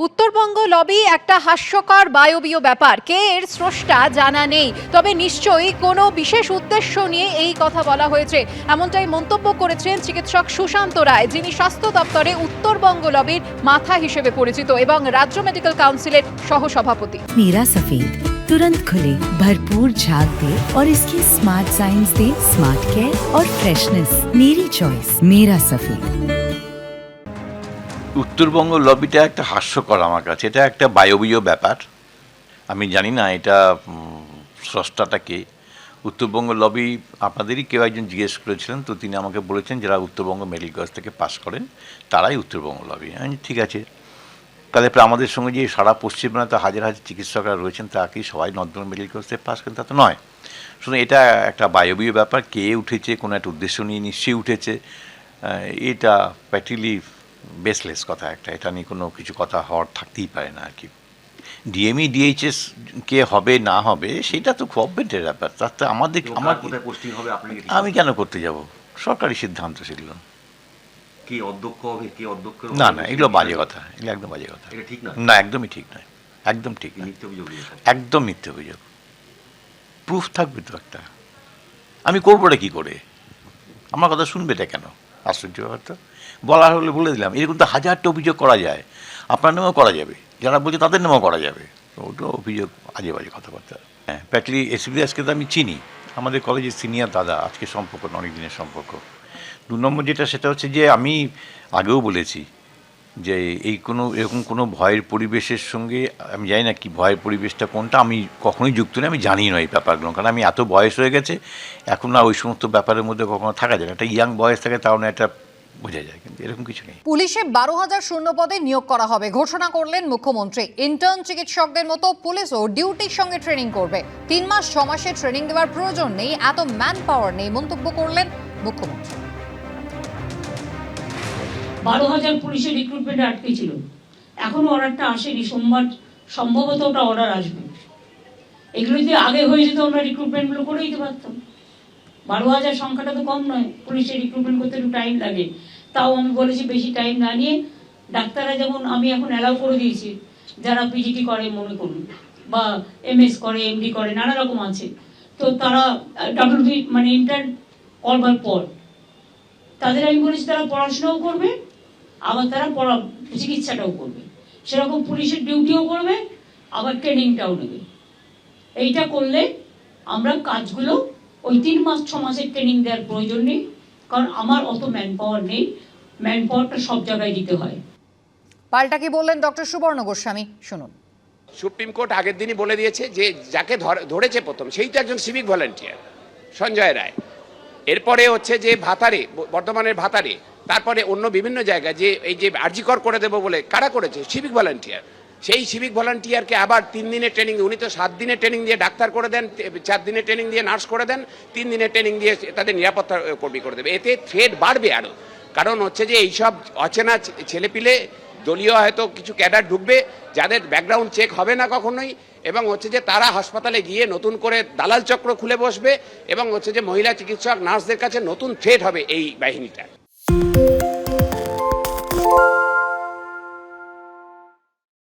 Uttarbanga lobby একটা হাস্যকর বায়বীয় ব্যাপার। কে এর স্রষ্টা জানা নেই, তবে নিশ্চয়ই কোনো বিশেষ উদ্দেশ্য নিয়ে এই কথা বলা হয়েছে, এমনটাই মন্তব্য করেছেন চিকিৎসক সুশান্ত রায়, যিনি স্বাস্থ্য দপ্তরে উত্তরবঙ্গ লবির মাথা হিসেবে পরিচিত এবং রাজ্য মেডিকেল কাউন্সিলের সহসভাপতি। मीरा सफेद तुरंत खुले, भरपूर झाग दे और इसकी स्मार्ट साइंस दे स्मार्ट केयर और फ्रेशनेस। मेरी चॉइस मेरा सफेद। উত্তরবঙ্গ লবিটা একটা হাস্যকর আমার কাছে, এটা একটা বায়বীয় ব্যাপার। আমি জানি না এটা স্রষ্টাটা কে। উত্তরবঙ্গ লবি আপনাদেরই কেউ একজন জিজ্ঞেস করেছিলেন, তো তিনি আমাকে বলেছেন যারা উত্তরবঙ্গ মেডিকেল কলেজ থেকে পাশ করেন তারাই উত্তরবঙ্গ লবি। আমি ঠিক আছে, তাহলে আমাদের সঙ্গে যে সারা পশ্চিমবঙ্গে হাজার হাজার চিকিৎসকরা রয়েছেন তা কি সবাই নর্থবেঙ্গল মেডিকেল কলেজ থেকে পাশ করেন? তা তো নয়। শুধু এটা একটা বায়বীয় ব্যাপার, কে উঠেছে, কোনো একটা উদ্দেশ্য নিয়ে নিশ্চয়ই উঠেছে। এটা প্র্যাকটিক্যালি বেসলেস কথা একটা, এটা নিয়ে কোনো কিছু কথা হওয়ার থাকতেই পারে না আর কি। ডিএমই ডিএইচএস কে হবে না হবে সেটা তো গভর্নমেন্টের ব্যাপার, তাতে আমাদের আমি কেন করতে যাব? সরকারি সিদ্ধান্ত সেগুলো। কি অধ্যক্ষ হবে, কি অধ্যক্ষ না না, এগুলো বাজে কথা, এগুলো একদম বাজে কথা। এটা ঠিক না? না, একদমই ঠিক নয়, একদম ঠিক নয়, মিথ্যে অভিযোগ, একদম মিথ্যে অভিযোগ। প্রুফ থাকবে তো একটা। আমি করবোটা কি করে? আমার কথা শুনবে এটা কেন? আশ্চর্য ব্যাপার তো। বলা হলে বলে দিলাম, এরকম তো হাজারটা অভিযোগ করা যায়, আপনার নামেও করা যাবে, যারা বলছে তাদের নামেও করা যাবে। তো ওটা অভিযোগ আজে বাজে কথাবার্তা। হ্যাঁ, প্যাটলি এসপি আজকে তো আমি চিনি, আমাদের কলেজের সিনিয়র দাদা, আজকে সম্পর্ক অনেক দিনের সম্পর্ক। 2 নম্বর যেটা, সেটা হচ্ছে যে আমি আগেও বলেছি যে এই কোনো এরকম কোনো ভয়ের পরিবেশের সঙ্গে আমি জানি না কি ভয়ের পরিবেশটা কোনটা, আমি কখনোই যুক্ত নেই, আমি জানি না এই ব্যাপারগুলো, কারণ আমি এত বয়স হয়ে গেছে এখন না ওই সমস্ত ব্যাপারের মধ্যে কখনো থাকা যায় না। একটা ইয়াং বয়স থাকে তাও না একটা বোঝা যায়, কিন্তু এরকম কিছু নেই। পুলিশে 12,000 শূন্য পদে নিয়োগ করা হবে ঘোষণা করলেন মুখ্যমন্ত্রী। ইন্টার্ন চিকিৎসকদের মতো পুলিশও ডিউটির সঙ্গে ট্রেনিং করবে। 3 মাস 6 মাসে ট্রেনিং দেওয়ার প্রয়োজন নেই, এত ম্যান পাওয়ার নেই, মন্তব্য করলেন মুখ্যমন্ত্রী। 12,000 পুলিশের রিক্রুটমেন্টে আটকে ছিল, এখনো অর্ডারটা আসেনি। সোমবার সম্ভবত ওটা অর্ডার আসবে। এগুলো যদি আগে হয়ে যেত আমরা রিক্রুটমেন্টগুলো করে দিতে পারতাম। 12,000 সংখ্যাটা তো কম নয়, পুলিশের রিক্রুটমেন্ট করতে একটু টাইম লাগে। তাও আমি বলেছি বেশি টাইম না নিয়ে, ডাক্তাররা যেমন আমি এখন অ্যালাউ করে দিয়েছি, যারা পিজিটি করে মনে করুন, বা এমএস করে, এমডি করে, নানা রকম আছে, তো তারা ডাব্লিউবি মানে ইন্টার্ন করবার পর তাদের আমি বলেছি তারা পড়াশোনাও করবে, আবার তারা চিকিৎসাটাও করবে, সেরকম পুলিশের ডিউটিও করবে, আবার ট্রেনিংটাও নেবে। এইটা করলে আমরা কাজগুলো ওই 3 মাস 6 মাসের ট্রেনিং দেওয়ার প্রয়োজন নেই, কারণ আমার অত ম্যান পাওয়ার নেই, ম্যান পাওয়ারটা সব জায়গায় দিতে হয়। পাল্টা কি বললেন ডক্টর সুবর্ণ গোস্বামী, শুনুন। সুপ্রিম কোর্ট আগের দিনই বলে দিয়েছে যে যাকে ধরেছে প্রথম সেই তো একজন সিভিক ভলেন্টিয়ার, সঞ্জয় রায়। এরপরে হচ্ছে যে ভাতারে, বর্ধমানের ভাতারে, তারপরে অন্য বিভিন্ন জায়গায় যে এই যে আরজিকর করে দেবো বলে কারা করেছে? Civic volunteer. সেই সিভিক ভলান্টিয়ারকে আবার 3 দিনের ট্রেনিং, উনি তো 7 দিনের ট্রেনিং দিয়ে ডাক্তার করে দেন, 4 দিনের ট্রেনিং দিয়ে নার্স করে দেন, 3 দিনের ট্রেনিং দিয়ে তাদের নিরাপত্তা কর্মী করে দেবে। এতে থ্রেট বাড়বে আরও, কারণ হচ্ছে যে এইসব অচেনা ছেলেপিলে দলীয় হয়তো কিছু ক্যাডার ঢুকবে যাদের ব্যাকগ্রাউন্ড চেক হবে না কখনোই, এবং হচ্ছে যে তারা হাসপাতালে গিয়ে নতুন করে দালাল চক্র খুলে বসবে, এবং হচ্ছে যে মহিলা চিকিৎসক নার্সদের কাছে নতুন থ্রেট হবে এই বাহিনীটা।